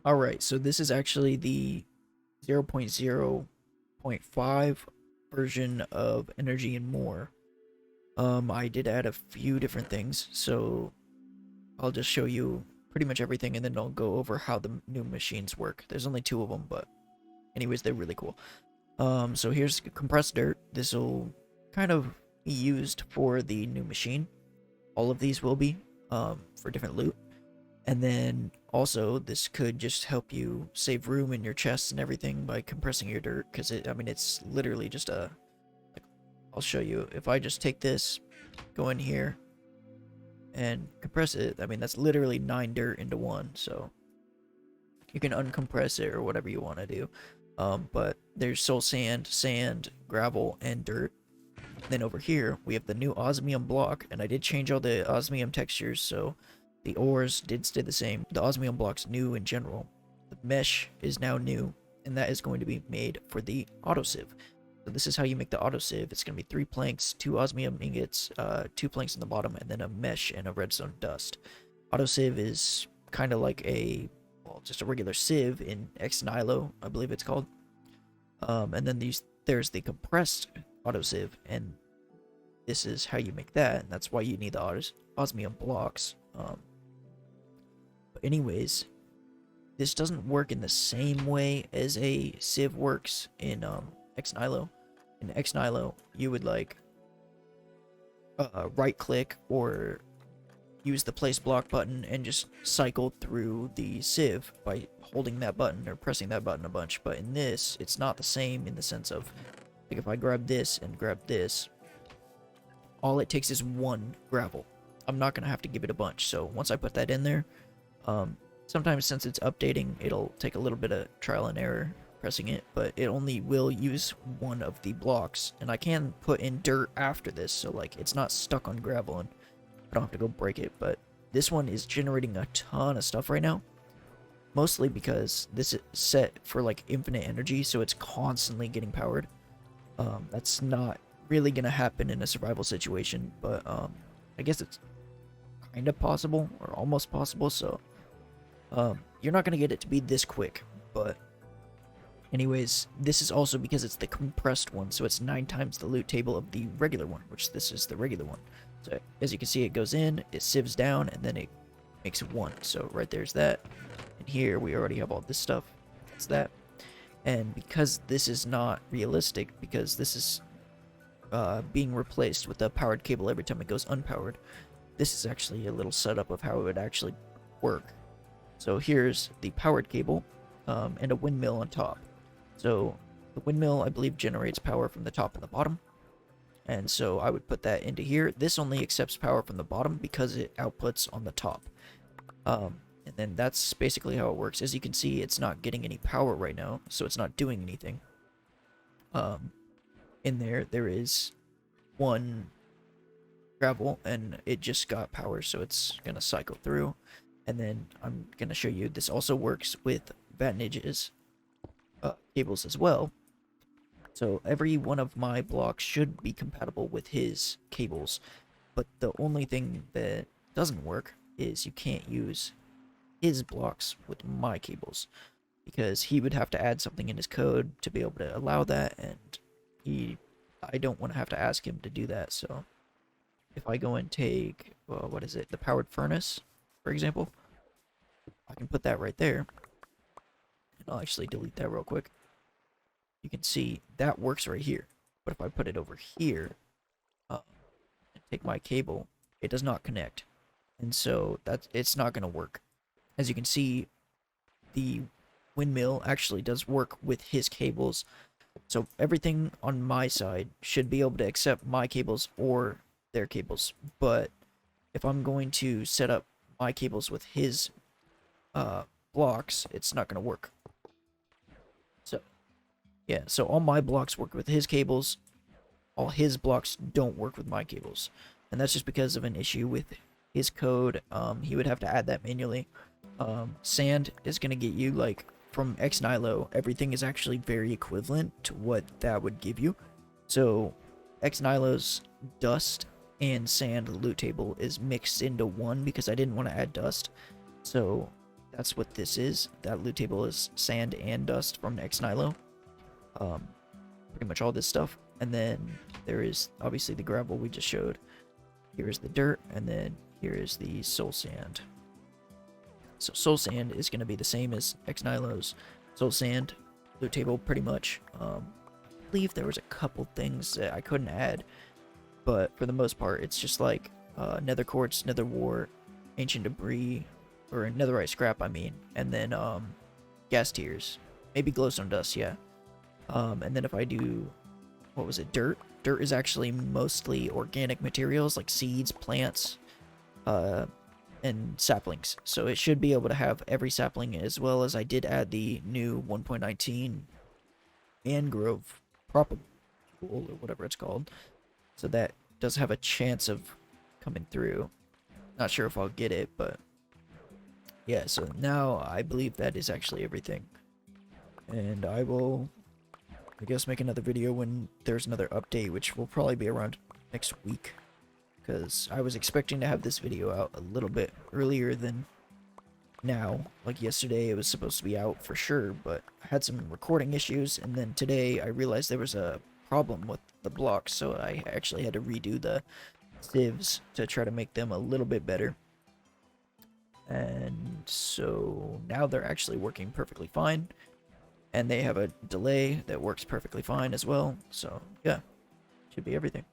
Alright, so this is actually the 0.0.5 version of Energy and More. I did add a few different things, so I'll just show you pretty much everything and then I'll go over how the new machines work. There's only two of them, but anyways, they're really cool. So here's compressed dirt. This will kind of be used for the new machine. All of these will be, for different loot. And then also this could just help you save room in your chests and everything by compressing your dirt, because I mean, it's literally just a, like, I'll show you. If I just take this, go in here, and compress it, I mean, that's literally 9 dirt into one, so you can uncompress it or whatever you want to do. But there's soul sand, sand, gravel, and dirt. Then over here, we have the new osmium block, and I did change all the osmium textures, so the ores did stay the same. The osmium block's new in general. The mesh is now new, and that is going to be made for the autosieve. So this is how you make the autosieve. It's going to be 3 planks, 2 osmium ingots, 2 planks in the bottom, and then a mesh and a redstone dust. Autosieve is kind of like a, well, just a regular sieve in Xnilo, I believe it's called. And then there's the compressed autosieve, and this is how you make that, and that's why you need the osmium blocks. But anyways, this doesn't work in the same way as a sieve works in Xnilo. In Xnilo, you would like right click or use the place block button and just cycle through the sieve by holding that button or pressing that button a bunch. But in this, it's not the same in the sense of, like, if I grab this and grab this, all it takes is 1 gravel. I'm not gonna have to give it a bunch. So once I put that in there, sometimes since it's updating, it'll take a little bit of trial and error pressing it, but it only will use 1 of the blocks, and I can put in dirt after this, so like it's not stuck on gravel and I don't have to go break it. But this one is generating a ton of stuff right now, mostly because this is set for like infinite energy, so it's constantly getting powered. That's not really gonna happen in a survival situation, but I guess it's kind of possible or almost possible. So you're not gonna get it to be this quick, but anyways, this is also because it's the compressed one, so it's 9 times the loot table of the regular one, which this is the regular one. So as you can see, it goes in, it sieves down, and then it makes 1. So right there's that, and here we already have all this stuff. It's that. And because this is not realistic, because this is being replaced with a powered cable every time it goes unpowered, this is actually a little setup of how it would actually work. So here's the powered cable, and a windmill on top. So the windmill, I believe, generates power from the top and the bottom, and so I would put that into here. This only accepts power from the bottom because it outputs on the top. And then that's basically how it works. As you can see, it's not getting any power right now, so it's not doing anything. In there is 1 gravel, and it just got power, so it's gonna cycle through. And then I'm gonna show you, this also works with Vatnage's cables as well. So every one of my blocks should be compatible with his cables, but the only thing that doesn't work is you can't use his blocks with my cables, because he would have to add something in his code to be able to allow that, and I don't want to have to ask him to do that. So if I go and take, well, what is it, the powered furnace, for example, I can put that right there, and I'll actually delete that real quick. You can see that works right here, but if I put it over here and take my cable, it does not connect, and so it's not going to work. As you can see, the windmill actually does work with his cables, so everything on my side should be able to accept my cables or their cables. But if I'm going to set up my cables with his blocks, it's not going to work. So yeah, so all my blocks work with his cables, all his blocks don't work with my cables, and that's just because of an issue with his code. He would have to add that manually. Sand is going to get you, like, from Xnilo, everything is actually very equivalent to what that would give you. So Xnilo's dust and sand loot table is mixed into one because I didn't want to add dust. So that's what this is. That loot table is sand and dust from Xnilo. Pretty much all this stuff. And then there is obviously the gravel we just showed. Here is the dirt, and then here is the soul sand. So soul sand is going to be the same as Xnilo's soul sand loot table, pretty much. I believe there was a couple things that I couldn't add, but for the most part, it's just like nether quartz, nether wart, ancient debris, or netherite scrap, I mean, and then gas tiers, maybe glowstone dust, yeah. And then if I do, what was it, dirt? Dirt is actually mostly organic materials like seeds, plants, and saplings. So it should be able to have every sapling, as well as I did add the new 1.19 mangrove propagule, or whatever it's called. So that does have a chance of coming through. Not sure if I'll get it, but yeah, so now I believe that is actually everything. And I will, I guess, make another video when there's another update, which will probably be around next week. Because I was expecting to have this video out a little bit earlier than now. Like yesterday, it was supposed to be out for sure, but I had some recording issues, and then today I realized there was a problem with the blocks, so I actually had to redo the sieves to try to make them a little bit better. And so now they're actually working perfectly fine, and they have a delay that works perfectly fine as well. So yeah, should be everything.